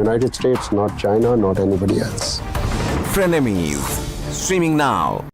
United States, not China, not anybody else. Frenemies, streaming now.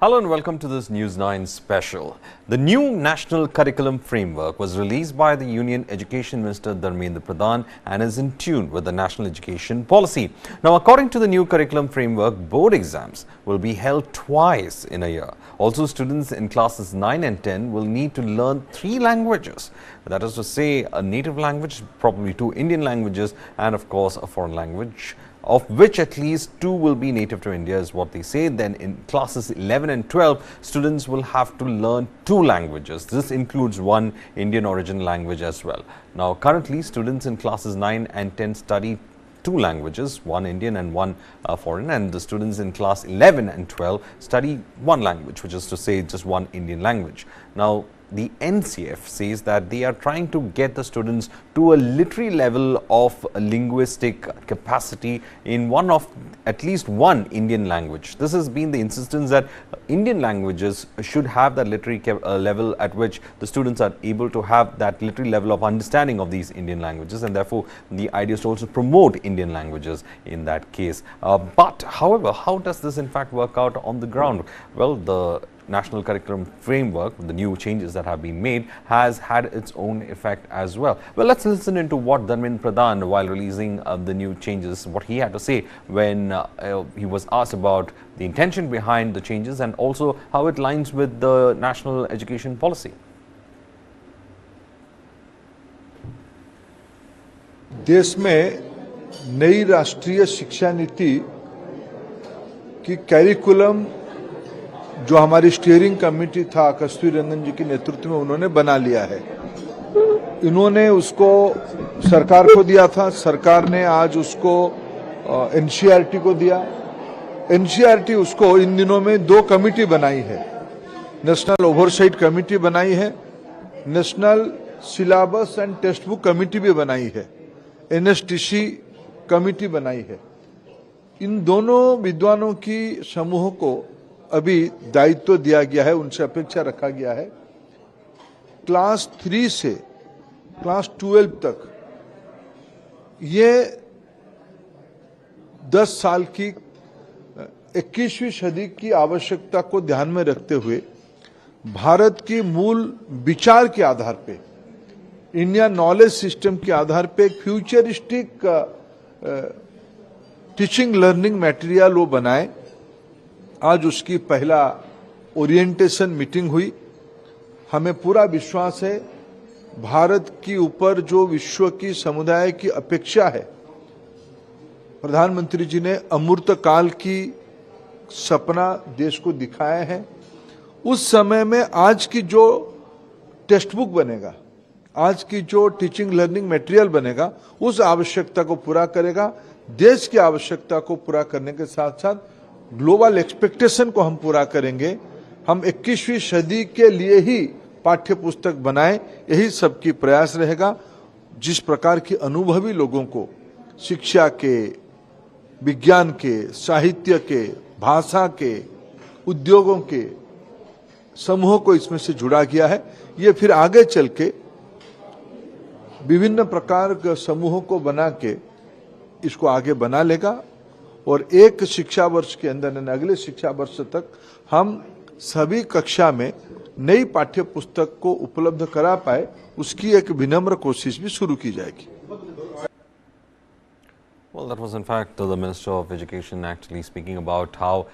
Hello and welcome to this News 9 special. The new National Curriculum Framework was released by the Union Education Minister Dharmendra Pradhan and is in tune with the National Education Policy. Now, according to the new curriculum framework, board exams will be held twice in a year. Also, students in classes 9 and 10 will need to learn 3 languages. That is to say, a native language, probably 2 Indian languages, and of course a foreign language, of which at least 2 will be native to India, is what they say. Then in classes 11 and 12, students will have to learn 2 languages. This includes 1 Indian origin language as well. Now, currently, students in classes 9 and 10 study 2 languages, 1 Indian and 1 foreign, and the students in class 11 and 12 study 1 language, which is to say just 1 Indian language. Now, the NCF says that they are trying to get the students to a literary level of linguistic capacity in at least one Indian language. This has been the insistence that Indian languages should have that literary level at which the students are able to have that literary level of understanding of these Indian languages, and therefore the idea is to also promote Indian languages in that case. But however, how does this in fact work out on the ground? Well, the National Curriculum Framework, the new changes that have been made, has had its own effect as well. Well, let's listen into what Dharmendra Pradhan, while releasing the new changes, what he had to say when he was asked about the intention behind the changes and also how it lines with the national education policy. देश में नई राष्ट्रीय शिक्षा नीति की curriculum जो हमारी steering committee था कस्तूरी रंजन जी के नेतृत्व में उन्होंने बना लिया है। इन्होंने उसको सरकार को दिया था, सरकार ने आज उसको एनसीईआरटी को दिया। एनसीईआरटी उसको इन दिनों में 2 कमेटी बनाई है, नेशनल ओवरसाइट कमेटी बनाई है, national syllabus and text book committee भी बनाई है, एनएसटीसी कमेटी बनाई है। इन दोनों विद्वानों की समूह को अभी दायित्व दिया गया है, उनसे अपेक्षा रखा गया है क्लास 3 से क्लास 12 तक ये 10 साल की 21वीं सदी की आवश्यकता को ध्यान में रखते हुए भारत की मूल विचार के आधार पे, इंडिया नॉलेज सिस्टम के आधार पे एक फ्यूचरिस्टिक टीचिंग लर्निंग मटेरियल वो बनाए। आज उसकी पहला ओरिएंटेशन मीटिंग हुई। हमें पूरा विश्वास है भारत की ऊपर जो विश्व की समुदाय की अपेक्षा है, प्रधानमंत्री जी ने अमूर्त काल की सपना देश को दिखाया है। उस समय में आज की जो टेक्स्ट बुक बनेगा, आज की जो टीचिंग लर्निंग मटेरियल बनेगा, उस आवश्यकता को पूरा करेगा। देश की आवश्यकता को पूरा करने के साथ साथ ग्लोबल एक्सपेक्टेशन को हम पूरा करेंगे। हम 21वीं सदी के लिए ही पाठ्य पुस्तक बनाएं, यही सबकी प्रयास रहेगा। जिस प्रकार की अनुभवी लोगों को शिक्षा के, विज्ञान के, साहित्य के, भाषा के, उद्योगों के समूह को इसमें से जुड़ा गया है, ये फिर आगे चल के विभिन्न प्रकार के समूहों को बना के इसको आगे बना लेगा और एक शिक्षा वर्ष के अंदर अगले शिक्षा वर्ष तक हम सभी कक्षा में नई पाठ्य पुस्तक को उपलब्ध करा पाए, उसकी एक विनम्र कोशिश भी शुरू की जाएगी। Well, that was in fact the Minister of Education actually speaking about how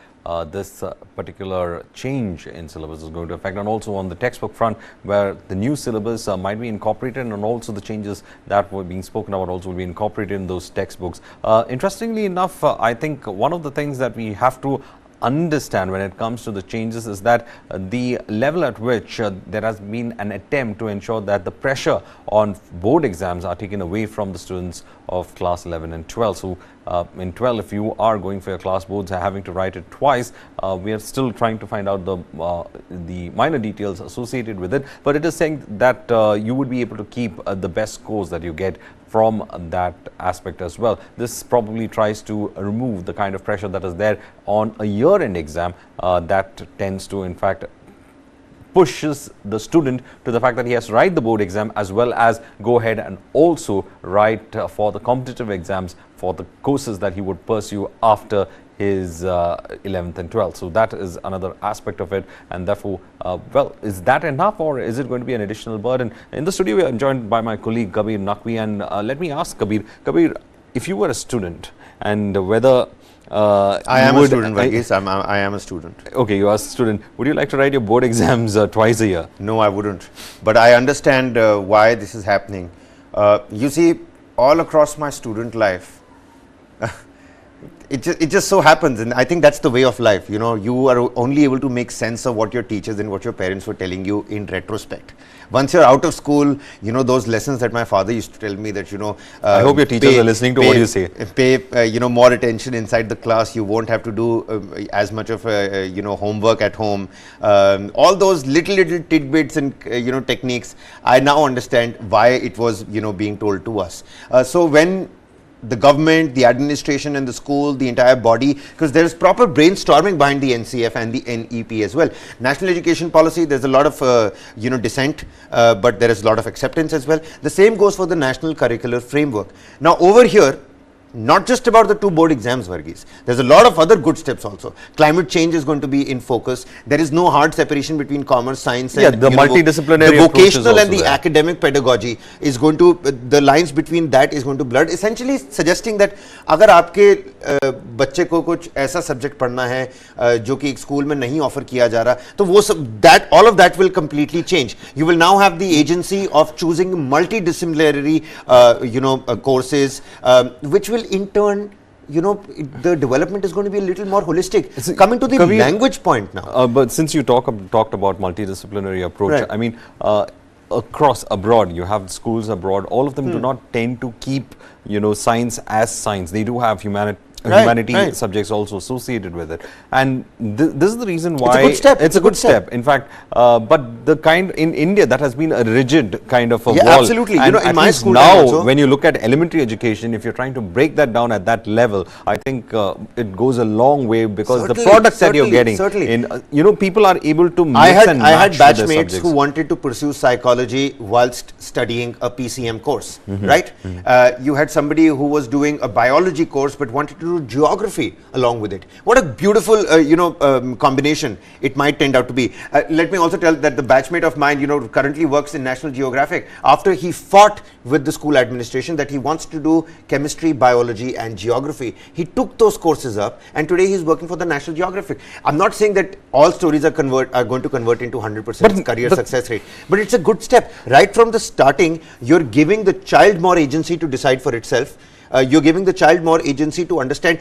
this particular change in syllabus is going to affect, and also on the textbook front where the new syllabus might be incorporated, and also the changes that were being spoken about also will be incorporated in those textbooks. Interestingly enough, I think one of the things that we have to understand when it comes to the changes is that the level at which there has been an attempt to ensure that the pressure on board exams are taken away from the students of class 11 and 12. So in 12, if you are going for your class boards having to write it twice, we are still trying to find out the minor details associated with it, but it is saying that you would be able to keep the best scores that you get from that aspect as well. This probably tries to remove the kind of pressure that is there on a year-end exam that tends to, in fact, pushes the student to the fact that he has to write the board exam as well as go ahead and also write for the competitive exams for the courses that he would pursue after his 11th and 12th. So that is another aspect of it, and therefore, well, is that enough, or is it going to be an additional burden? In the studio, we are joined by my colleague Kabir Naqvi, and let me ask Kabir, if you were a student and whether I am a student, Varghese. I am a student. Okay, you are a student. Would you like to write your board exams twice a year? No, I wouldn't. But I understand why this is happening. You see, all across my student life, it just so happens, and I think that's the way of life. You know, you are only able to make sense of what your teachers and what your parents were telling you in retrospect. Once you're out of school, you know, those lessons that my father used to tell me that, you know, I hope your teachers are listening to what you say. Pay, you know, more attention inside the class. You won't have to do as much of, you know, homework at home. All those little tidbits and, you know, techniques, I now understand why it was, you know, being told to us. So when the government, the administration and the school, the entire body, because there is proper brainstorming behind the NCF and the NEP as well. National education policy, there's a lot of, you know, dissent, but there is a lot of acceptance as well. The same goes for the national curricular framework. Now over here, not just about the 2 board exams, Varghese. There's a lot of other good steps also. Climate change is going to be in focus. There is no hard separation between commerce, science and the multidisciplinary the vocational and the there. academic pedagogy is going to, the lines between that is going to blur, essentially suggesting that अगर आपके बच्चे को कुछ ऐसा subject पढ़ना है जो कि एक स्कूल में नहीं ऑफर किया जा रहा, तो वो सब, that all of that will completely change. You will now have the agency of choosing multidisciplinary you know, courses, which will in turn, you know, the development is going to be a little more holistic. Coming to the Kabir, language point now. But since you talked about multidisciplinary approach, Right. I mean, across abroad, you have schools abroad, all of them do not tend to keep, you know, science as science. They do have humanity subjects also associated with it, and this is the reason why it's a good step. In fact, but the kind in India that has been a rigid kind of a wall. Absolutely. And you know, in at my least school now, also, when you look at elementary education, if you're trying to break that down at that level, I think it goes a long way, because the products that you're getting, in you know, people are able to mix and match. I had with their batchmates subjects. who wanted to pursue psychology whilst studying a PCM course, right? You had somebody who was doing a biology course but wanted to do geography along with it. What a beautiful, you know, combination it might tend out to be. Let me also tell that the batchmate of mine, you know, currently works in National Geographic after he fought with the school administration that he wants to do chemistry, biology and geography. He took those courses up and today he's working for the National Geographic. I'm not saying that all stories are going to convert into 100% career success rate, but it's a good step. Right from the starting, you're giving the child more agency to decide for itself. You're giving the child more agency to understand.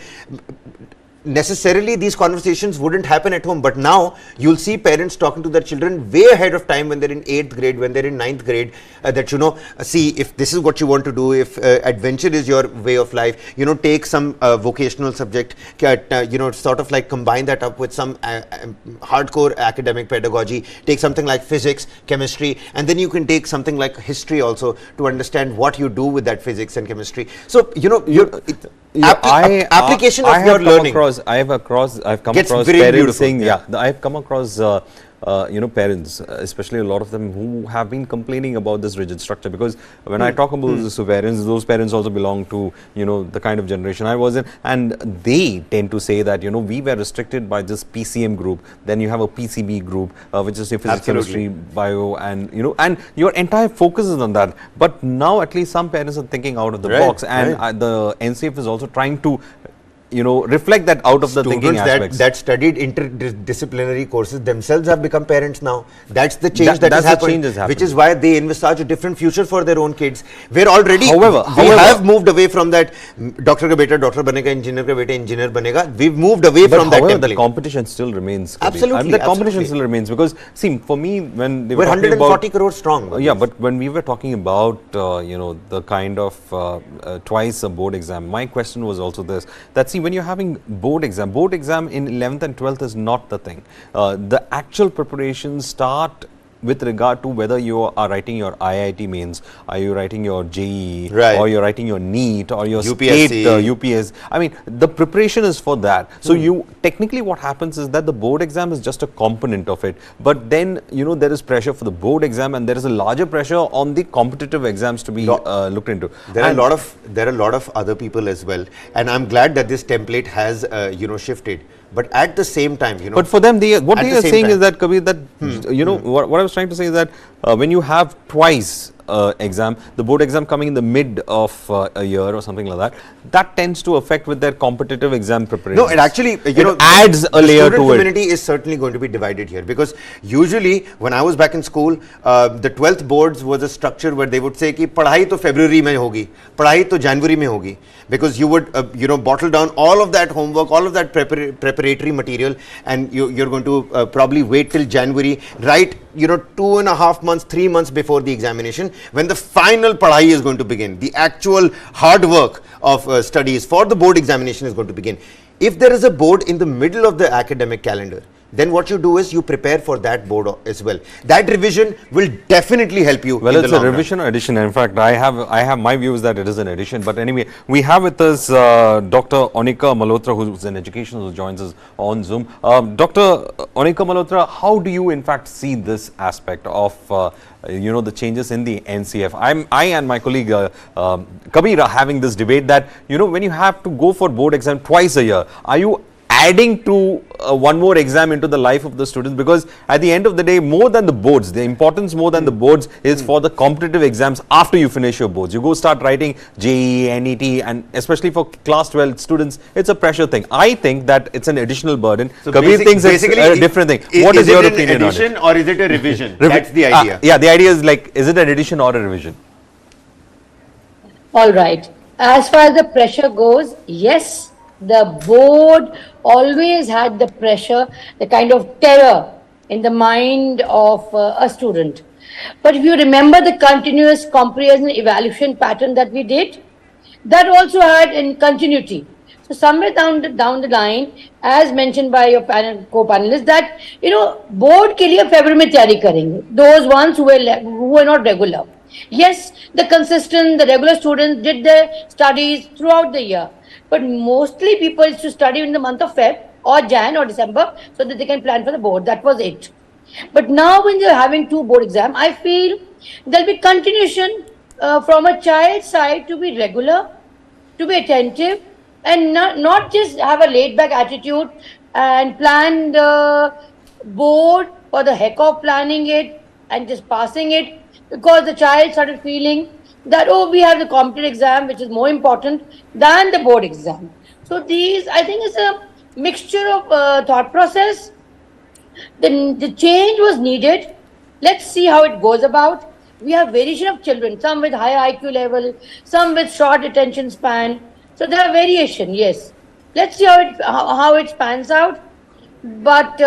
Necessarily these conversations wouldn't happen at home, but now you'll see parents talking to their children way ahead of time when they're in 8th grade, when they're in 9th grade, that, you know, see, if this is what you want to do, if adventure is your way of life, you know, take some vocational subject, you know, sort of like combine that up with some hardcore academic pedagogy, take something like physics, chemistry, and then you can take something like history also to understand what you do with that physics and chemistry. So, you know, application of your learning. I've come Gets across very parents beautiful, saying, I've come across you know, parents, especially a lot of them who have been complaining about this rigid structure, because when I talk about this to parents, those parents also belong to, you know, the kind of generation I was in, and they tend to say that, you know, we were restricted by this PCM group, then you have a PCB group, which is physics, chemistry, bio, and, you know, and your entire focus is on that. But now at least some parents are thinking out of the box, and the NCF is also trying to, you know, reflect that out of the thinking aspects. That studied interdisciplinary courses themselves have become parents now. That's the change that has happened, which is why they envisage a different future for their own kids. We're already, however, we have moved away from that doctor ka beta doctor banega, engineer ka beta engineer banega. We've moved away from that template. The competition still remains. Absolutely. I mean, the competition still remains, because see, for me, when they were we're 140 crores strong. Yeah, but when we were talking about you know, the kind of twice a board exam, my question was also this, that see, when you're having board exam in 11th and 12th is not the thing. The actual preparations start with regard to whether you are writing your IIT mains, are you writing your JEE, Right. or you're writing your NEET, or your UPSC. state UPS. I mean, the preparation is for that. So you technically what happens is that the board exam is just a component of it. But then, you know, there is pressure for the board exam, and there is a larger pressure on the competitive exams to be looked into. There are a lot of other people as well, and I'm glad that this template has shifted. But at the same time, you know. But for them, what at they the are same saying time- is that, Kabir, that you know what I was trying to say is that when you have twice exam, the board exam coming in the mid of a year or something like that, that tends to affect with their competitive exam preparation. No, it actually, adds a layer the to student it. community is certainly going to be divided here, because usually when I was back in school, the 12th boards was a structure where they would say कि पढ़ाई तो February में होगी, पढ़ाई तो January में होगी, because you would bottle down all of that homework, all of that preparatory material, and you're going to probably wait till January, right? 2.5 months, 3 months before the examination, when the final padhai is going to begin, the actual hard work of studies for the board examination is going to begin. If there is a board in the middle of the academic calendar, then what you do is you prepare for that board as well. That revision will definitely help you. Well, in it's the a long run. revision or addition. In fact, I have my view is that it is an addition. But anyway, we have with us Dr. Anika Malhotra, who's an educational, who joins us on Zoom. Dr. Anika Malhotra, how do you in fact see this aspect of the changes in the NCF? I and my colleague Kabir are having this debate that when you have to go for board exam twice a year, are you adding to one more exam into the life of the students? Because at the end of the day, more than the boards, the importance more than the boards is for the competitive exams after you finish your boards. You go start writing JEE, NET, and especially for class 12 students, it's a pressure thing. I think that it's an additional burden. So Kabir thinks it's a different thing. What is your opinion on it? Is it an addition or is it a revision? That's the idea. Yeah, the idea is like, is it an addition or a revision? All right. As far as the pressure goes, yes, the board always had the pressure, the kind of terror in the mind of a student. But if you remember the continuous comprehension evaluation pattern that we did, that also had in continuity. So somewhere down the line, as mentioned by your co-panelists, that board के लिए February में तैयारी करेंगे. Those ones who were not regular. Yes, the regular students did their studies throughout the year. But mostly people used to study in the month of Feb or Jan or December so that they can plan for the board. That was it. But now when you're having 2 board exams, I feel there'll be continuation from a child's side to be regular, to be attentive, and not just have a laid-back attitude and plan the board for the heck of planning it and just passing it, because the child started feeling that, we have the competitive exam, which is more important than the board exam. So I think it's a mixture of thought process. The change was needed. Let's see how it goes about. We have variation of children, some with high IQ level, some with short attention span. So there are variation, yes. Let's see how it spans out. But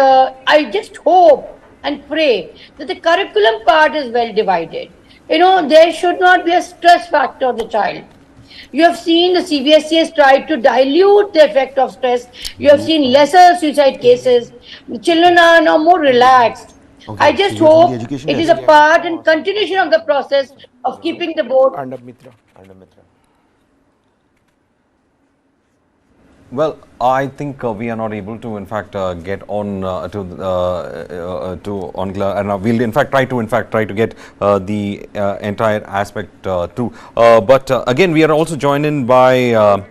I just hope and pray that the curriculum part is well divided. There should not be a stress factor on the child. You have seen the CBSE has tried to dilute the effect of stress. You have seen lesser suicide cases. The children are now more relaxed. Okay, I just so hope the education it is is- a part and continuation of the process of keeping the board. Well, I think we are not able to, in fact, get on to Anika, and we'll in fact try to get the entire aspect through. But again, we are also joined in by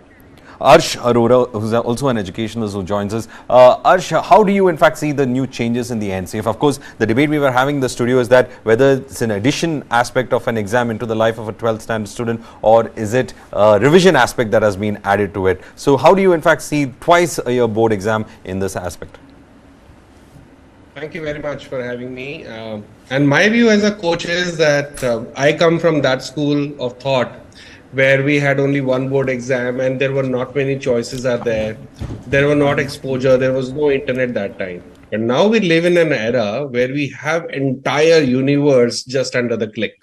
Arsh Arora, who's also an educationalist who joins us. Arsh, how do you in fact see the new changes in the NCF? Of course, the debate we were having in the studio is that whether it's an addition aspect of an exam into the life of a 12th standard student, or is it a revision aspect that has been added to it? So how do you in fact see twice a year board exam in this aspect? Thank you very much for having me. And my view as a coach is that I come from that school of thought where we had only one board exam and there were not many choices are there. There were not exposure, there was no internet that time. But now we live in an era where we have entire universe just under the click.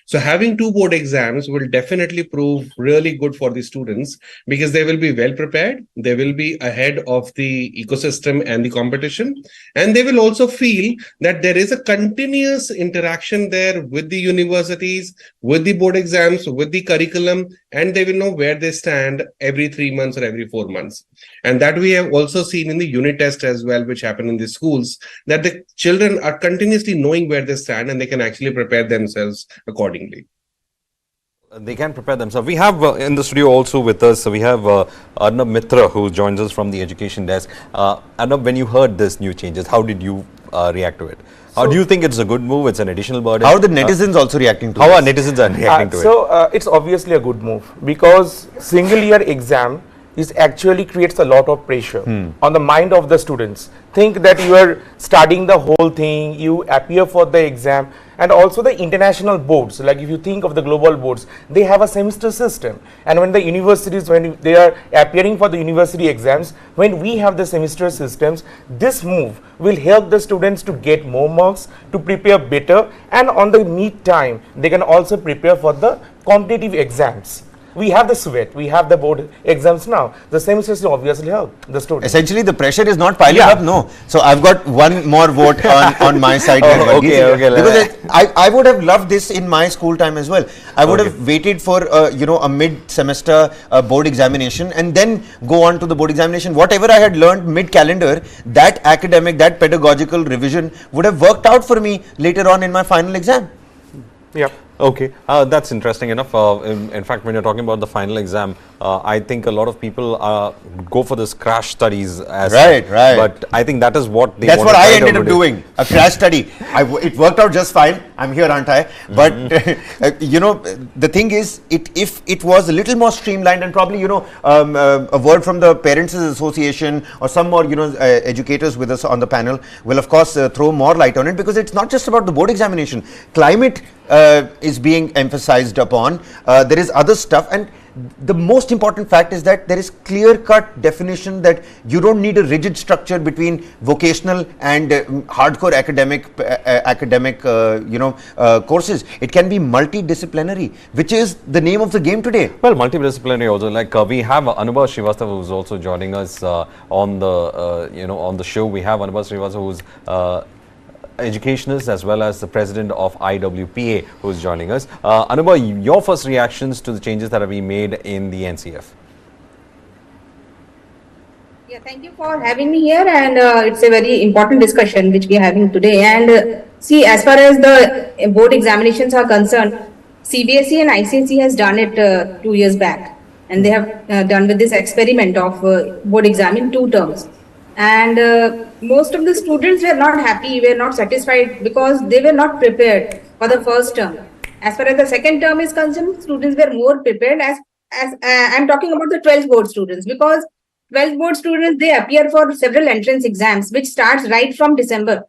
So having two board exams will definitely prove really good for the students because they will be well prepared, they will be ahead of the ecosystem and the competition, and they will also feel that there is a continuous interaction there with the universities, with the board exams, with the curriculum, and they will know where they stand every 3 months or every 4 months. And that we have also seen in the unit test as well, which happen in the schools, that the children are continuously knowing where they stand and they can actually prepare themselves accordingly. They can prepare themselves. We have in the studio also with us, we have Arnab Mitra, who joins us from the education desk. Arnab, when you heard this new changes, how did you react to it? How do you think it's a good move? It's an additional burden. How are the netizens also reacting to How this? are netizens reacting to it? So it's obviously a good move because single year exam is actually creates a lot of pressure on the mind of the students. Think that you are studying the whole thing, you appear for the exam, and also the international boards, like if you think of the global boards, they have a semester system, and when the universities, when they are appearing for the university exams, when we have the semester systems, this move will help the students to get more marks, to prepare better, and on the meet time they can also prepare for the competitive exams. We have the SWET, we have the board exams now. The semester system obviously help the students. Essentially, the pressure is not piling up, no. So I've got one more vote on my side. Because I would have loved this in my school time as well. I would have waited for a mid-semester board examination and then go on to the board examination. Whatever I had learned mid-calendar, that academic, that pedagogical revision would have worked out for me later on in my final exam. Yeah. Okay, that's interesting enough. In fact, when you're talking about the final exam, I think a lot of people go for this crash studies as right. But I think that is what they. That's what I ended up doing, a crash study. It worked out just fine. I'm here, aren't I? But the thing is, if it was a little more streamlined and probably a word from the Parents Association or some more educators with us on the panel will of course throw more light on it, because it's not just about the board examination. Climate is being emphasized upon. There is other stuff, and the most important fact is that there is clear-cut definition that you don't need a rigid structure between vocational and hardcore academic courses. It can be multidisciplinary, which is the name of the game today. Well, multidisciplinary also, like we have Anubhav Srivastava, who's also joining us on the on the show. We have Anubhav Srivastava, who's educationist as well as the president of IWPA, who is joining us. Anubhav, your first reactions to the changes that have been made in the NCF? Yeah, thank you for having me here, and it's a very important discussion which we are having today. And see, as far as the board examinations are concerned, CBSE and ICSE has done it 2 years back, and they have done with this experiment of board exam in 2 terms. And most of the students were not happy, were not satisfied because they were not prepared for the first term. As far as the second term is concerned, students were more prepared. As I'm talking about the 12th board students, because 12th board students, they appear for several entrance exams, which starts right from December.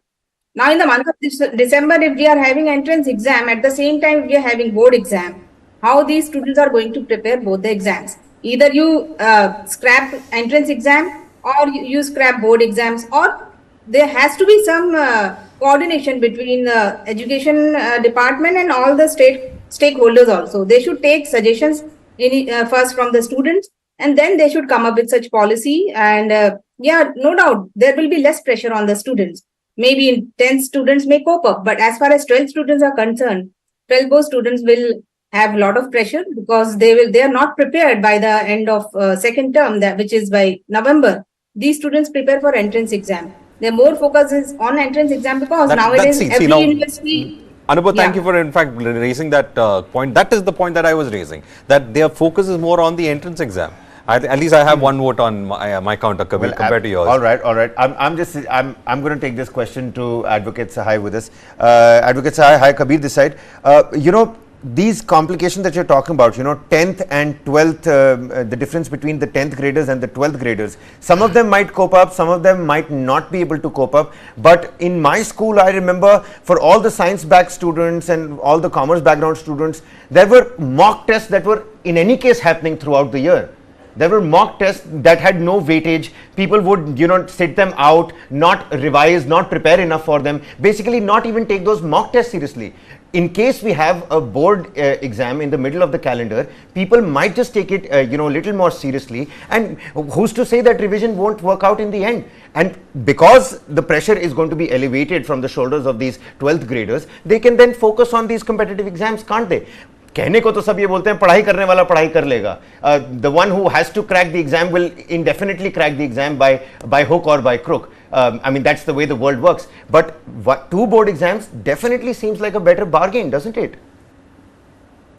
Now in the month of December, if we are having entrance exam, at the same time we are having board exam, how these students are going to prepare both the exams? Either you scrap entrance exam, or you scrap board exams, or there has to be some coordination between the education department and all the stakeholders also. They should take suggestions first from the students, and then they should come up with such policy. And yeah, no doubt, there will be less pressure on the students. Maybe in 10 students may cope up, but as far as 12 students are concerned, 12 board students will have a lot of pressure because they are not prepared by the end of second term, which is by November. These students prepare for entrance exam. Their more focus is on entrance exam because nowadays every university. Anubhav, thank you for in fact raising that point. That is the point that I was raising, that their focus is more on the entrance exam. At least I have one vote on my counter, Kabir, compared to yours. All right. I'm going to take this question to Advocate Sahai with us. Advocate Sahai, hi, Kabir this side. These complications that you're talking about, 10th and 12th, the difference between the 10th graders and the 12th graders, some of them might cope up, some of them might not be able to cope up. But in my school, I remember for all the science back students and all the commerce background students, there were mock tests that were in any case happening throughout the year. There were mock tests that had no weightage. People would, sit them out, not revise, not prepare enough for them, basically not even take those mock tests seriously. In case we have a board exam in the middle of the calendar, people might just take it, a little more seriously. And who's to say that revision won't work out in the end? And because the pressure is going to be elevated from the shoulders of these 12th graders, they can then focus on these competitive exams, can't they? कहने को तो सब ये बोलते हैं पढ़ाई करने वाला पढ़ाई कर लेगा. The one who has to crack the exam will indefinitely crack the exam by hook or by crook. I mean, that's the way the world works. But 2 board exams definitely seems like a better bargain, doesn't it?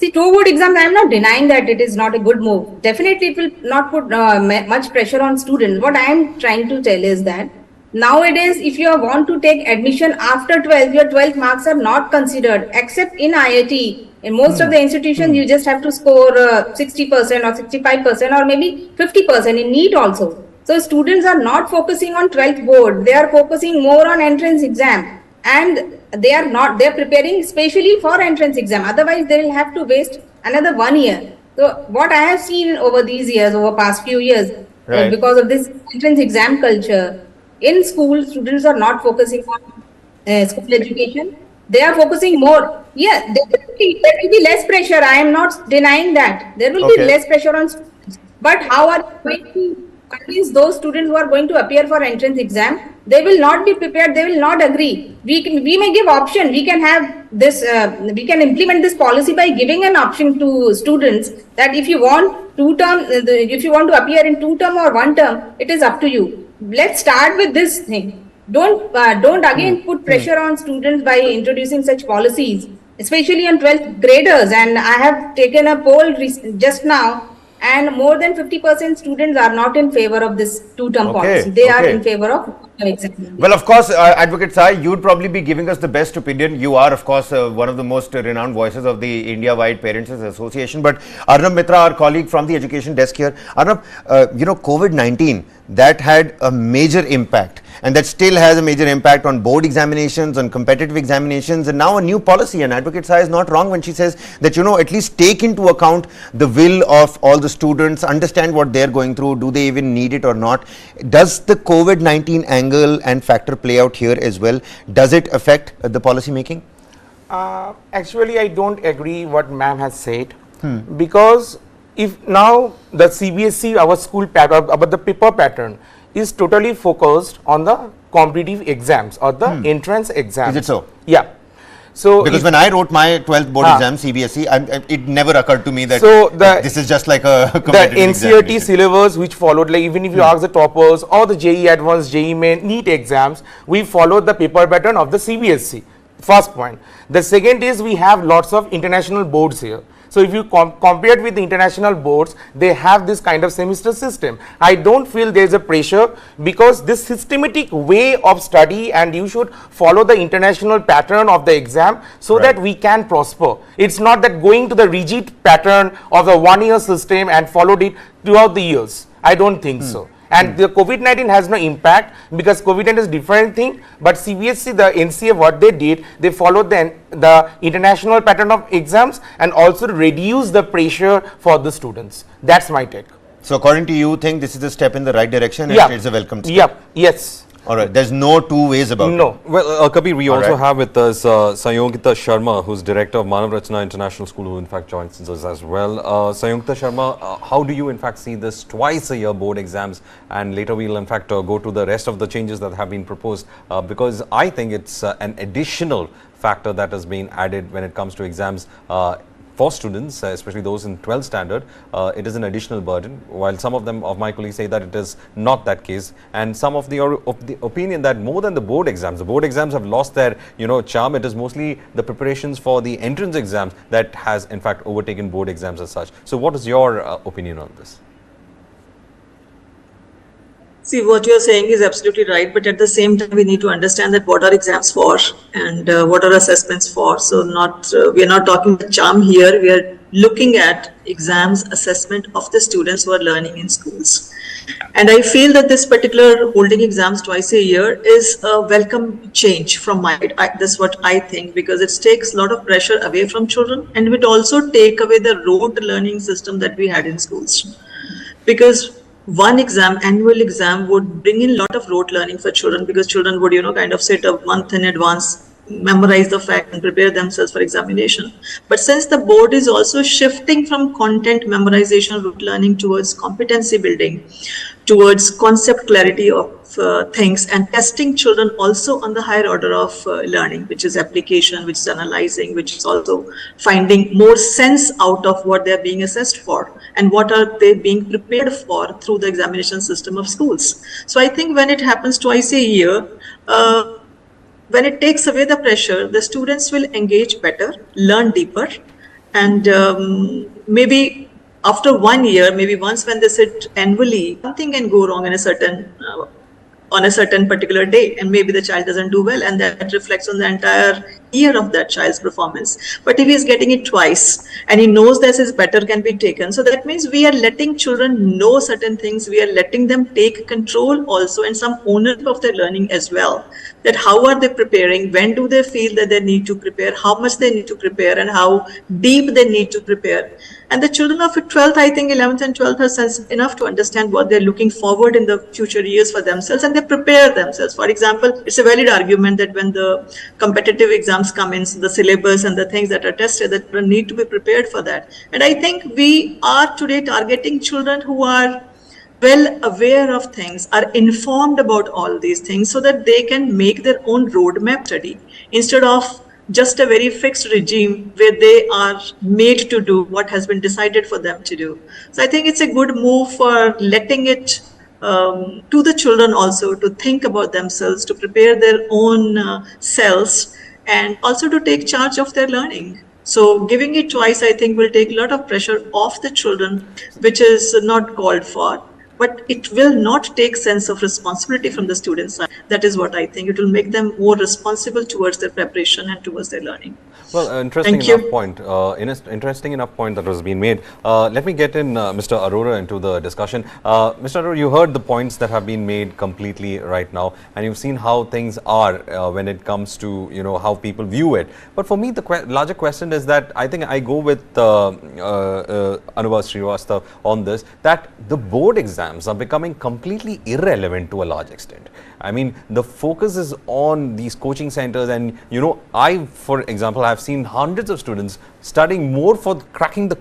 See, 2 board exams, I am not denying that it is not a good move. Definitely, it will not put much pressure on students. What I am trying to tell is that nowadays, if you want to take admission after 12, your 12th marks are not considered, except in IIT. In most of the institutions, you just have to score 60% or 65% or maybe 50% in NEET also. So students are not focusing on 12th board. They are focusing more on entrance exam, and they are preparing specially for entrance exam. Otherwise, they will have to waste another 1 year. So what I have seen over these years, over past few years, because of this entrance exam culture, in school, students are not focusing on school education. They are focusing more. Yeah, there will be less pressure. I am not denying that. There will be less pressure on students. But how are you going to convince those students who are going to appear for entrance exam? They will not be prepared. They will not agree. We may give option. We can have this. We can implement this policy by giving an option to students that if you want 2 term, if you want to appear in 2 term or 1 term, it is up to you. Let's start with this thing. Don't again put pressure on students by introducing such policies, especially on 12th graders. And I have taken a poll just now, and more than 50% students are not in favor of this 2-term policy. They are in favor of exam. Well, of course, Advocate Sai, you'd probably be giving us the best opinion. You are, of course, one of the most renowned voices of the India-wide Parents Association. But Arnab Mitra, our colleague from the education desk here, Arnab, COVID-19, that had a major impact, and that still has a major impact on board examinations, on competitive examinations, and now a new policy. And Advocate Sai is not wrong when she says that, at least take into account the will of all the students, understand what they're going through, do they even need it or not. Does the COVID-19 angle and factor play out here as well? Does it affect the policy making? Actually, I don't agree what ma'am has said, because if now the CBSE, our school pattern, about the paper pattern is totally focused on the competitive exams or the entrance exams. Is it so? Yeah. So because when I wrote my 12th board exam, CBSE, it never occurred to me that this is just like a competitive NCERT syllabus which followed, like even if you ask the toppers or the JEE Advanced, JEE Main, NEET exams, we followed the paper pattern of the CBSE. First point. The second is we have lots of international boards here. So if you compare it with the international boards, they have this kind of semester system. I don't feel there is a pressure, because this systematic way of study, and you should follow the international pattern of the exam so that we can prosper. It's not that going to the rigid pattern of the 1-year system and followed it throughout the years. I don't think so. And the COVID-19 has no impact, because COVID-19 is different thing, but CBSE, the NCA, what they did, they followed the international pattern of exams and also reduce the pressure for the students. That's my take. So according to you, think this is a step in the right direction and it's a welcome step? Yes. All right, there's no two ways about it. Well, Kabir, we also have with us Sanjay Sharma, who's director of Manav Rachna International School, who in fact joins us as well. Sanjay Sharma, how do you in fact see this twice a year board exams, and later we'll in fact go to the rest of the changes that have been proposed, because I think it's an additional factor that has been added when it comes to exams. For students, especially those in 12th standard, it is an additional burden, while some of my colleagues say that it is not that case, and some of the opinion that more than the board exams have lost their charm. It is mostly the preparations for the entrance exams that has in fact overtaken board exams as such. So what is your opinion on this? See, what you're saying is absolutely right, but at the same time, we need to understand that what are exams for and what are assessments for. So we are not talking charm here. We are looking at exams, assessment of the students who are learning in schools. And I feel that this particular holding exams twice a year is a welcome change from my side. That's what I think, because it takes a lot of pressure away from children, and it also take away the rote learning system that we had in schools. because one exam, annual exam, would bring in a lot of rote learning for children, because children would, kind of sit a month in advance, memorize the fact and prepare themselves for examination. But since the board is also shifting from content memorization, rote learning, towards competency building, towards concept clarity of things, and testing children also on the higher order of learning, which is application, which is analyzing, which is also finding more sense out of what they're being assessed for and what are they being prepared for through the examination system of schools. So I think when it happens twice a year, when it takes away the pressure, the students will engage better, learn deeper, and maybe after 1 year, maybe once when they sit annually, something can go wrong in a certain on a certain particular day, and maybe the child doesn't do well, and that reflects on the entire year of that child's performance. But if he's getting it twice and he knows this is better can be taken, so that means we are letting children know certain things, we are letting them take control also and some ownership of their learning as well. That how are they preparing, when do they feel that they need to prepare, how much they need to prepare, and how deep they need to prepare. And the children of 12th, I think 11th and 12th are sensitive enough to understand what they're looking forward in the future years for themselves, and they prepare themselves. For example, it's a valid argument that when the competitive exams come in, so the syllabus and the things that are tested, that children need to be prepared for that. And I think we are today targeting children who are well aware of things, are informed about all these things, so that they can make their own roadmap study instead of just a very fixed regime where they are made to do what has been decided for them to do. So I think it's a good move for letting it to the children also to think about themselves, to prepare their own selves, and also to take charge of their learning. So giving it twice, I think, will take a lot of pressure off the children, which is not called for. But it will not take sense of responsibility from the students' side. That is what I think. It will make them more responsible towards their preparation and towards their learning. Well, interesting enough point. Interesting enough point that was being made. Let me get in Mr. Arora into the discussion. Mr. Arora, you heard the points that have been made completely right now, and you've seen how things are when it comes to how people view it. But for me, the larger question is that I think I go with Anubhav Srivastava on this, that the board exams are becoming completely irrelevant to a large extent. I mean, the focus is on these coaching centers, and I, for example, have seen hundreds of students studying more for cracking the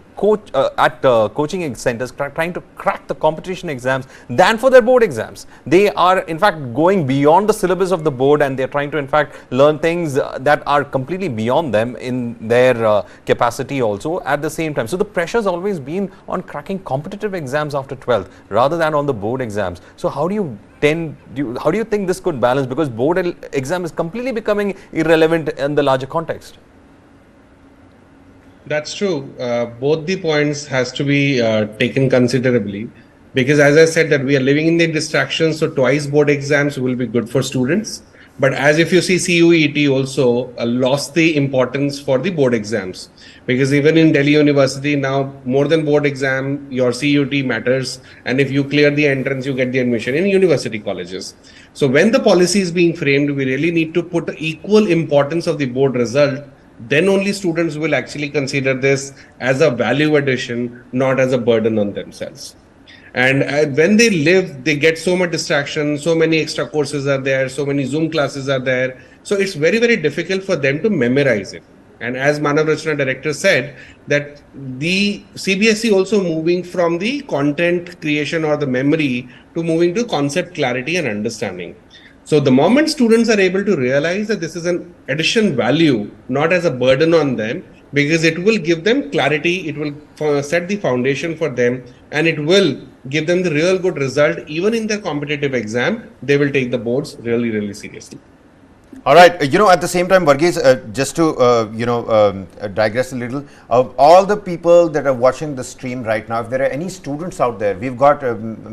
coaching centers, trying to crack the competition exams than for their board exams. They are in fact going beyond the syllabus of the board, and they're trying to in fact learn things that are completely beyond them in their capacity also at the same time. So the pressure has always been on cracking competitive exams after 12th rather than on the board exams. So how do you think this could balance, because board exam is completely becoming irrelevant in the larger context? That's true. Both the points has to be taken considerably, because as I said that we are living in the distractions, so twice board exams will be good for students. But as if you see CUET also lost the importance for the board exams, because even in Delhi University now, more than board exam, your CUT matters, and if you clear the entrance, you get the admission in university colleges. So when the policy is being framed, we really need to put equal importance of the board result. Then only students will actually consider this as a value addition, not as a burden on themselves. And when they live, they get so much distraction, so many extra courses are there, so many Zoom classes are there. So it's very, very difficult for them to memorize it. And as Manav Rachana director said, that the CBSE also moving from the content creation or the memory to moving to concept clarity and understanding. So the moment students are able to realize that this is an addition value, not as a burden on them, because it will give them clarity, it will set the foundation for them, and it will give them the real good result. Even in their competitive exam, they will take the boards really, really seriously. All right, at the same time, Varghese, just to, digress a little, all the people that are watching the stream right now, if there are any students out there, we've got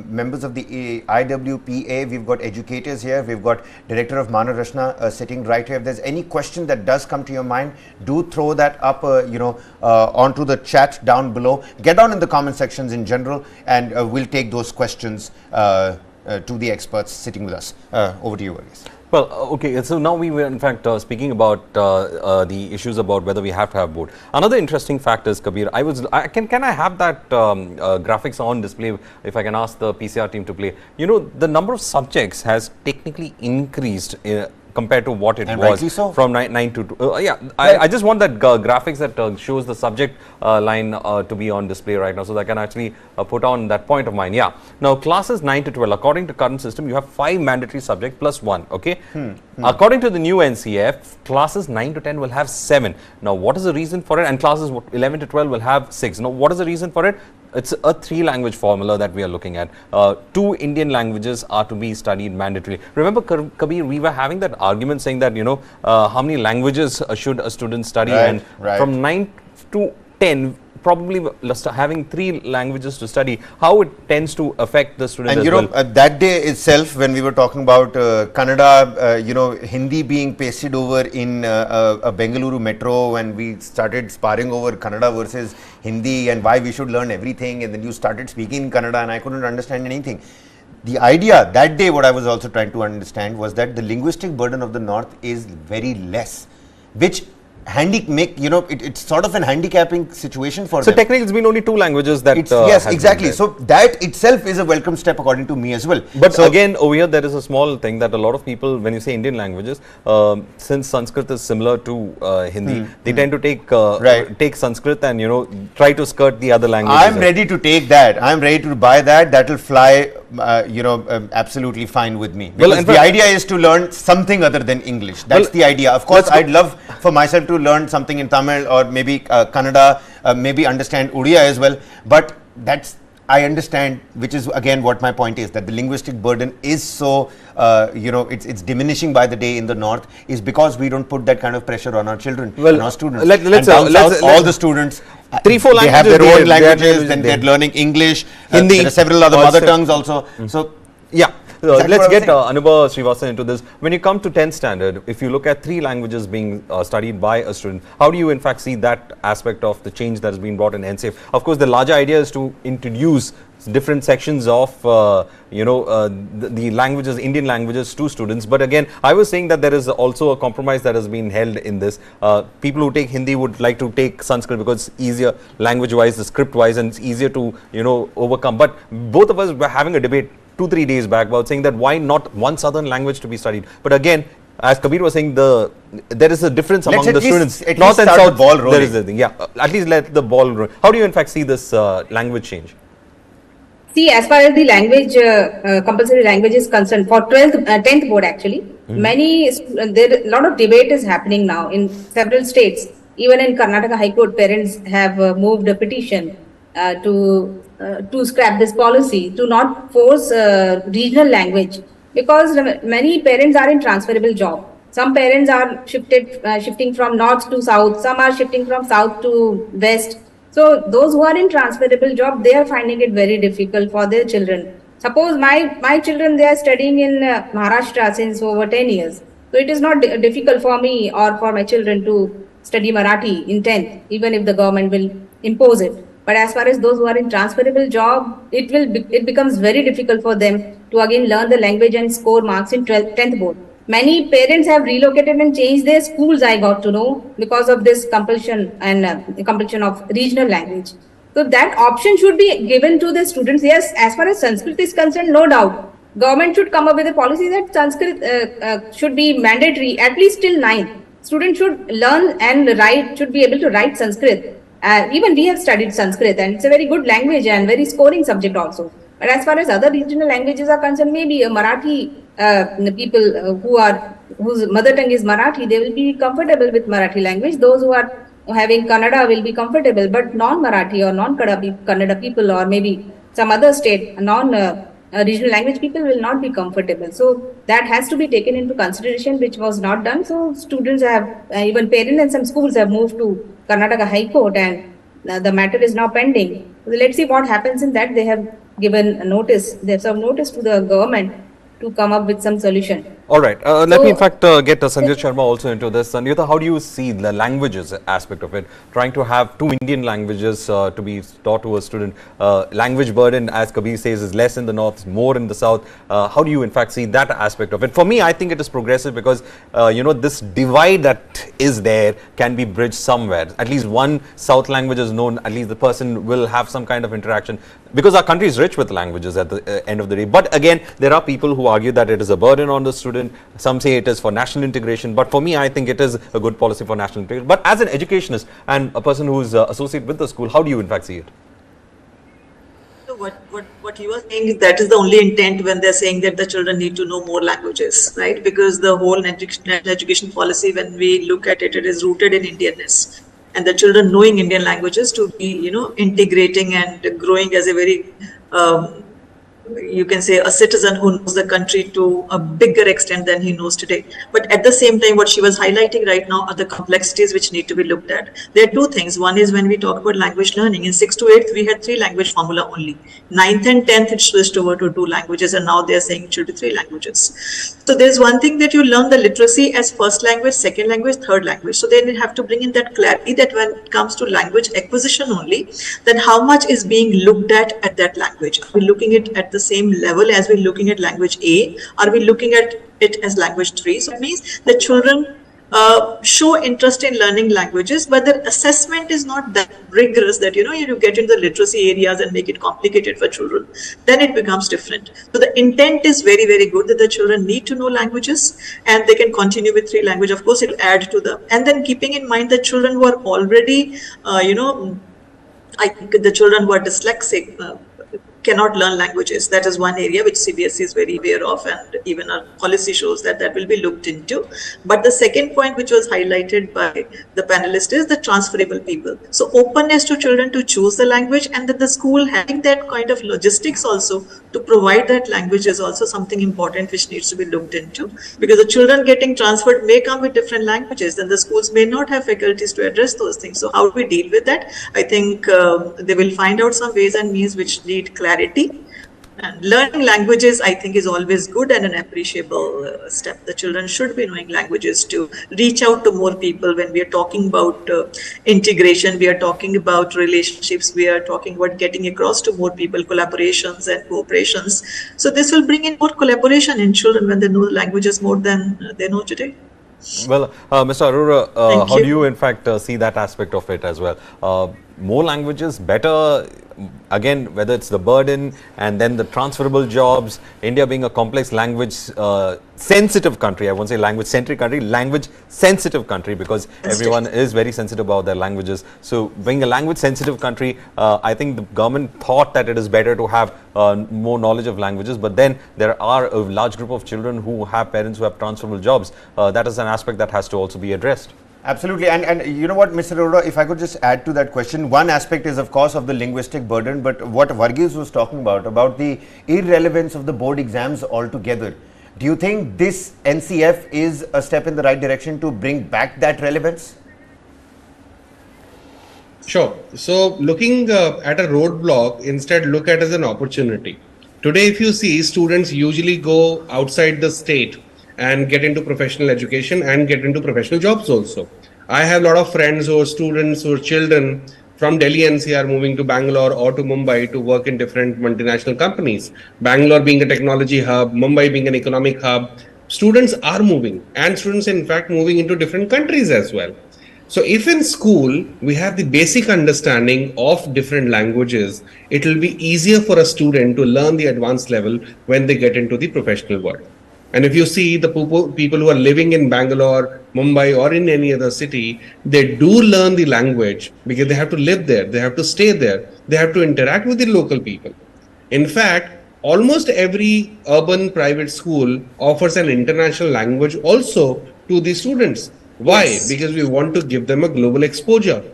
members of the IWPA, we've got educators here, we've got Director of Manav Rachana sitting right here. If there's any question that does come to your mind, do throw that up, onto the chat down below. Get down in the comment sections in general, and we'll take those questions to the experts sitting with us. Over to you, Varghese. Well, okay, so now we were in fact speaking about the issues about whether we have to have board. Another interesting fact is, Kabir, can I have that graphics on display if I can ask the PCR team to play? You know, the number of subjects has technically increased compared to what it was from 9 to 2. Yeah, I just want that graphics that shows the subject line to be on display right now, so that I can actually put on that point of mine. Yeah. Now, classes 9 to 12, according to current system, you have 5 mandatory subjects plus 1. Okay. According to the new NCF, classes 9 to 10 will have 7. Now, what is the reason for it? And classes 11 to 12 will have 6. Now, what is the reason for it? It's a 3-language formula that we are looking at. 2 Indian languages are to be studied mandatorily. Remember, Kabir, we were having that argument saying that, you know, how many languages should a student study? From 9 to 10, probably having 3 languages to study, how it tends to affect the student. And you know, that day itself, when we were talking about Kannada, you know, Hindi being pasted over in a Bengaluru metro, and we started sparring over Kannada versus Hindi and why we should learn everything, and then you started speaking Kannada and I couldn't understand anything. The idea that day, what I was also trying to understand was that the linguistic burden of the North is very less, which it's sort of an handicapping situation for them. So technically it's been only 2 languages that yes, exactly. So that itself is a welcome step according to me as well. But so again, over here there is a small thing that a lot of people, when you say Indian languages, since Sanskrit is similar to Hindi, they tend to take Sanskrit and, you know, try to skirt the other languages. I'm ready to take that. I'm ready to buy that. That will fly, absolutely fine with me. Because the idea is to learn something other than English. That's the idea. Of course, I'd love for myself to learn something in Tamil or maybe Kannada, maybe understand Odia as well. But I understand, which is again what my point is, that the linguistic burden is so, it's diminishing by the day in the North, is because we don't put that kind of pressure on our children, and our students. Let's all the students, 3-4 languages, they have their own languages, then they're learning English, Hindi, there are several other mother tongues also. So, yeah. Let's get Anubha Srivasan into this. When you come to 10th standard, if you look at 3 languages being studied by a student, how do you in fact see that aspect of the change that has been brought in NCF? Of course, the larger idea is to introduce different sections of, the languages, Indian languages to students. But again, I was saying that there is also a compromise that has been held in this. People who take Hindi would like to take Sanskrit because it's easier language-wise, the script-wise, and it's easier to, overcome. But both of us were having a debate 2-3 days back about saying that why not one southern language to be studied. But again, as Kabir was saying, there is a difference among the students. North and South, there is a thing. Yeah, at least let the ball roll. How do you in fact see this language change? See, as far as the language, compulsory language is concerned, for 10th board actually, a lot of debate is happening now in several states. Even in Karnataka High Court, parents have moved a petition to scrap this policy, to not force regional language, because many parents are in transferable job. Some parents are shifting from north to south, some are shifting from south to west. So those who are in transferable job, they are finding it very difficult for their children. Suppose my children, they are studying in Maharashtra since over 10 years. So it is not difficult for me or for my children to study Marathi in 10th, even if the government will impose it. But as far as those who are in transferable job, it becomes very difficult for them to again learn the language and score marks in 10th board. Many parents have relocated and changed their schools, I got to know, because of this compulsion and compulsion of regional language. So that option should be given to the students. Yes, as far as Sanskrit is concerned, no doubt. Government should come up with a policy that Sanskrit should be mandatory at least till 9th. Students should learn and write, should be able to write Sanskrit. Even we have studied Sanskrit and it's a very good language and very scoring subject also. But as far as other regional languages are concerned, maybe a Marathi, people whose mother tongue is Marathi, they will be comfortable with Marathi language. Those who are having Kannada will be comfortable, but non-Marathi or non-Kannada people, or maybe some other state, non-regional language people will not be comfortable. So that has to be taken into consideration, which was not done. So students have, even parents and some schools have moved to Karnataka High Court, and the matter is now pending. So let's see what happens in that. They have given a notice, they have some notice to the government to come up with some solution. All right. Let me, in fact, get Sanjay Sharma also into this. Sanjay, how do you see the languages aspect of it? Trying to have 2 Indian languages to be taught to a student. Language burden, as Kabir says, is less in the north, more in the south. How do you, in fact, see that aspect of it? For me, I think it is progressive because, this divide that is there can be bridged somewhere. At least one south language is known, at least the person will have some kind of interaction. Because our country is rich with languages at the end of the day. But again, there are people who argue that it is a burden on the student. Some say it is for national integration. But for me, I think it is a good policy for national integration. But as an educationist and a person who is associated with the school, how do you in fact see it? So what you are saying is that is the only intent when they're saying that the children need to know more languages, right? Because the whole national education policy, when we look at it, it is rooted in Indianness. And the children knowing Indian languages to be, integrating and growing as a very, you can say, a citizen who knows the country to a bigger extent than he knows today. But at the same time, what she was highlighting right now are the complexities which need to be looked at. There are 2 things. One is when we talk about language learning, in 6th to 8th, we had 3 language formula only. 9th and 10th, it switched over to 2 languages, and now they're saying it should be 3 languages. So there's one thing that you learn the literacy as first language, second language, third language. So then you have to bring in that clarity that when it comes to language acquisition only, then how much is being looked at that language? Are we looking at the same level as we're looking at language A? Are we looking at it as language 3? So it means the children show interest in learning languages, but the assessment is not that rigorous that, you get into the literacy areas and make it complicated for children. Then it becomes different. So the intent is very, very good that the children need to know languages and they can continue with 3 language. Of course, it'll add to them. And then keeping in mind the children who are already, I think the children who are dyslexic, cannot learn languages. That is one area which CBSE is very aware of, and even our policy shows that will be looked into. But the second point which was highlighted by the panelist is the transferable people. So openness to children to choose the language, and that the school having that kind of logistics also to provide that language is also something important which needs to be looked into, because the children getting transferred may come with different languages, then the schools may not have faculties to address those things. So how do we deal with that? I think they will find out some ways and means which need clarity. And learning languages, I think, is always good and an appreciable step. The children should be knowing languages to reach out to more people. When we are talking about integration, we are talking about relationships, we are talking about getting across to more people, collaborations and cooperations. So this will bring in more collaboration in children when they know languages more than they know today. Well, Mr. Arora, how do you in fact see that aspect of it as well? More languages, better, again, whether it's the burden and then the transferable jobs, India being a complex language sensitive country, I won't say language centric country, language sensitive country, because everyone is very sensitive about their languages. So being a language sensitive country, I think the government thought that it is better to have more knowledge of languages, but then there are a large group of children who have parents who have transferable jobs. That is an aspect that has to also be addressed. Absolutely. And you know what, Mr. Arora, if I could just add to that question, one aspect is, of course, of the linguistic burden, but what Varghese was talking about the irrelevance of the board exams altogether. Do you think this NCF is a step in the right direction to bring back that relevance? Sure. So looking at a roadblock, instead look at it as an opportunity. Today, if you see, students usually go outside the state and get into professional education and get into professional jobs also. I have a lot of friends or students or children from Delhi NCR moving to Bangalore or to Mumbai to work in different multinational companies. Bangalore being a technology hub, Mumbai being an economic hub. Students are moving, and students in fact moving into different countries as well. So if in school we have the basic understanding of different languages, it will be easier for a student to learn the advanced level when they get into the professional world. And if you see the people who are living in Bangalore, Mumbai, or in any other city, they do learn the language because they have to live there, they have to stay there, they have to interact with the local people. In fact, almost every urban private school offers an international language also to the students. Why? Yes. Because we want to give them a global exposure.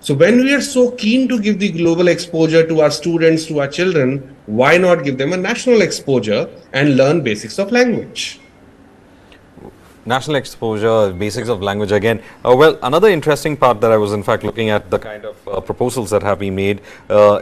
So when we are so keen to give the global exposure to our students, to our children, why not give them a national exposure and learn basics of language? national exposure, basics of language again. Well, another interesting part that I was in fact looking at the kind of proposals that have been made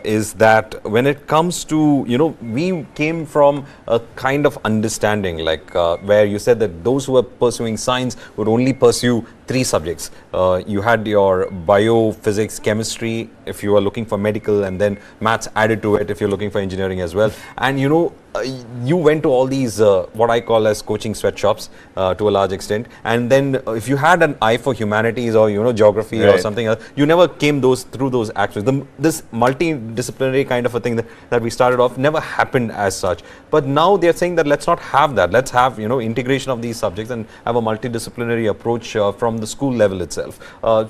is that when it comes to, we came from a kind of understanding like where you said that those who were pursuing science would only pursue 3 subjects. You had your bio, physics, chemistry if you are looking for medical, and then maths added to it if you're looking for engineering as well. And you went to all these what I call as coaching sweatshops to a large extent, and then if you had an eye for humanities or geography or something else, you never came through those actions. This multidisciplinary kind of a thing that we started off never happened as such. But now they're saying that let's not have that. Let's have integration of these subjects and have a multidisciplinary approach from the school level itself.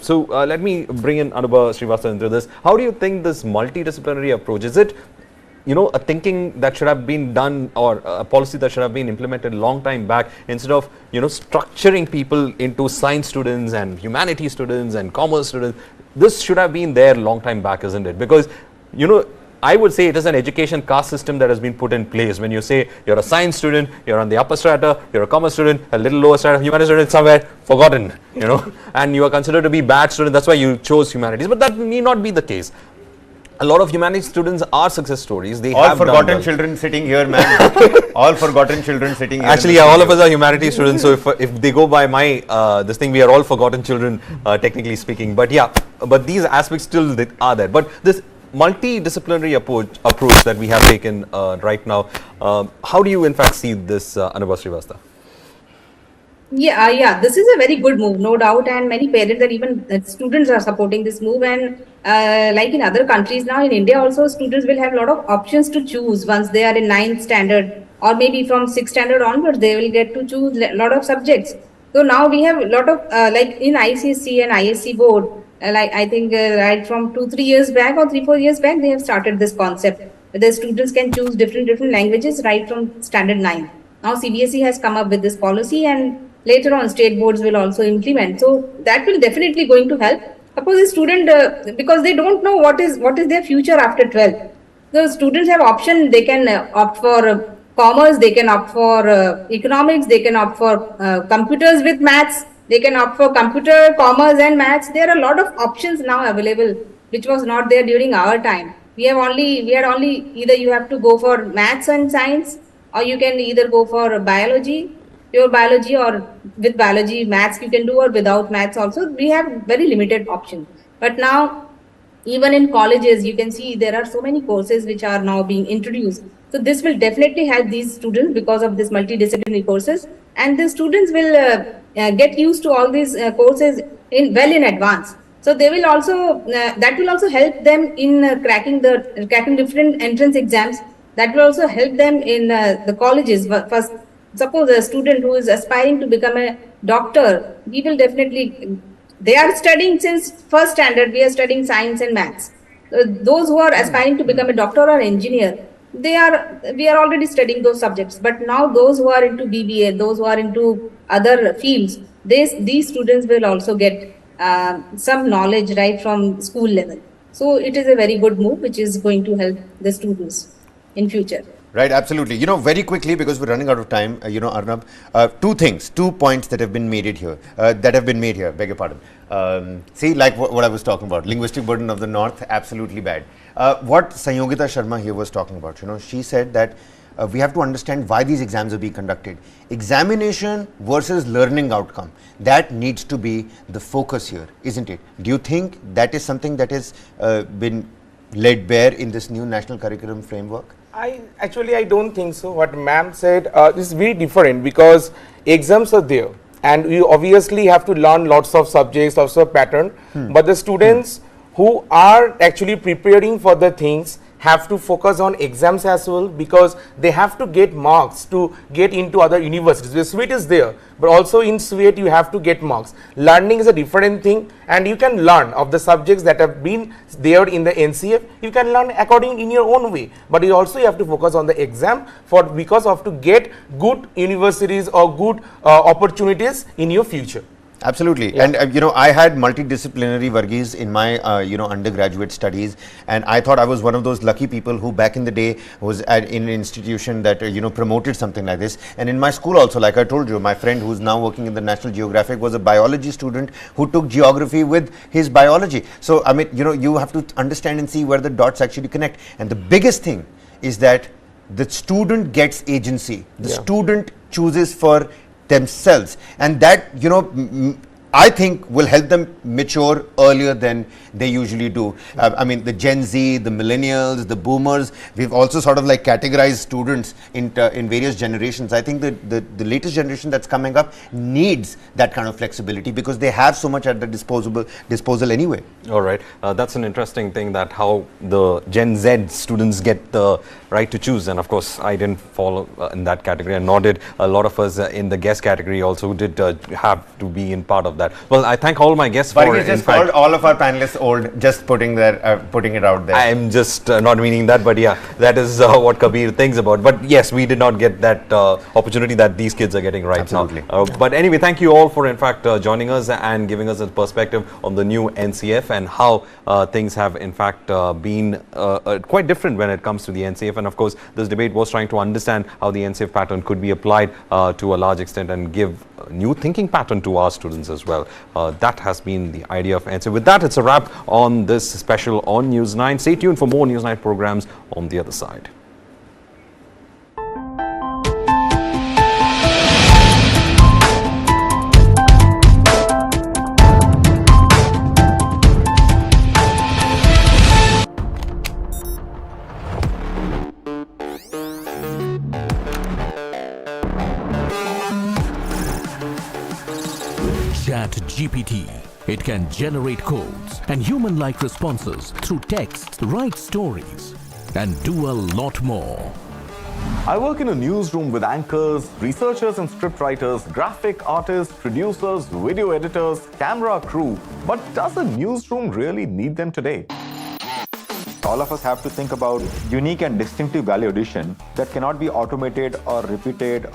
So let me bring in Anubha Srivastava into this. How do you think this multidisciplinary approach, is it a thinking that should have been done, or a policy that should have been implemented a long time back, instead of structuring people into science students and humanities students and commerce students? This should have been there long time back, isn't it? Because I would say it is an education caste system that has been put in place. When you say you're a science student, you're on the upper strata, you're a commerce student, a little lower strata, humanities student, somewhere forgotten, and you are considered to be bad student. That's why you chose humanities. But that may not be the case. A lot of humanities students are success stories. They all have forgotten children sitting here, man. All forgotten children sitting here. Actually, all of us are humanities students. So if they go by my this thing, we are all forgotten children, technically speaking. But yeah, but these aspects still are there. But this multidisciplinary approach that we have taken right now, how do you in fact see this, Anubha Srivastava? Yeah, this is a very good move, no doubt, and many parents and even students are supporting this move. And like in other countries now, in India also, students will have a lot of options to choose once they are in 9th standard, or maybe from 6th standard onwards, they will get to choose a lot of subjects. So now we have a lot of like in ICSE and ISC board, like I think right from 2-3 years back or 3-4 years back, they have started this concept. The students can choose different languages right from standard 9. Now CBSE has come up with this policy, and later on state boards will also implement. So that will definitely going to help. Suppose a student, because they don't know what is their future after 12th. The students have option, they can opt for commerce, they can opt for economics, they can opt for computers with maths, they can opt for computer, commerce and maths. There are a lot of options now available, which was not there during our time. We had only either you have to go for maths and science, or you can either go for biology, pure biology, or with biology, maths you can do, or without maths also. We have very limited options. But now, even in colleges, you can see there are so many courses which are now being introduced. So this will definitely help these students because of this multidisciplinary courses, and the students will get used to all these courses in advance. So they will also that will also help them in cracking different entrance exams. That will also help them in the colleges. First, suppose a student who is aspiring to become a doctor, we will definitely, they are studying since first standard, we are studying science and maths. Those who are aspiring to become a doctor or engineer, we are already studying those subjects. But now those who are into BBA, those who are into other fields, these students will also get some knowledge right from school level. So it is a very good move which is going to help the students in future. Right, absolutely. Very quickly, because we're running out of time, Arnab, two points that have been made here, beg your pardon. See, like what I was talking about, linguistic burden of the North, absolutely bad. What Sanyogita Sharma here was talking about, she said that we have to understand why these exams are being conducted. Examination versus learning outcome, that needs to be the focus here, isn't it? Do you think that is something that has been laid bare in this new national curriculum framework? I don't think so. What ma'am said is very different, because exams are there and you obviously have to learn lots of subjects, lots of pattern, but the students who are actually preparing for the things have to focus on exams as well, because they have to get marks to get into other universities. The SWEET is there, but also in SWEET you have to get marks. Learning is a different thing, and you can learn of the subjects that have been there in the NCF. You can learn according in your own way, but you also have to focus on the exam because of to get good universities or good opportunities in your future. Absolutely. Yeah. And, I had multidisciplinary Varghese in my, undergraduate studies. And I thought I was one of those lucky people who back in the day was in an institution that, promoted something like this. And in my school also, like I told you, my friend who's now working in the National Geographic was a biology student who took geography with his biology. So, I mean, you have to understand and see where the dots actually connect. And the biggest thing is that the student gets agency. The student chooses for themselves, and that I think will help them mature earlier than they usually do. I mean, the Gen Z, the millennials, the boomers, we've also sort of like categorized students in various generations. I think the latest generation that's coming up needs that kind of flexibility because they have so much at the disposal anyway. All right. That's an interesting thing, that how the Gen Z students get the right to choose. And of course, I didn't fall in that category, and nor did a lot of us in the guest category also did have to be in part of that. Well, I thank all my guests but for we just called all of our panelists old, just putting it out there. I'm just not meaning that, but yeah, that is what Kabir thinks about. But yes, we did not get that opportunity that these kids are getting right Absolutely. now. But anyway, thank you all for in fact joining us and giving us a perspective on the new NCF and how things have in fact been quite different when it comes to the NCF. And of course, this debate was trying to understand how the NCF pattern could be applied to a large extent and give a new thinking pattern to our students as well. That has been the idea of NCF. With that, it's a wrap on this special on News 9. Stay tuned for more News 9 programs on the other side. ChatGPT. It can generate codes and human-like responses through text, write stories, and do a lot more. I work in a newsroom with anchors, researchers and scriptwriters, graphic artists, producers, video editors, camera crew. But does a newsroom really need them today? All of us have to think about unique and distinctive value addition that cannot be automated or repeated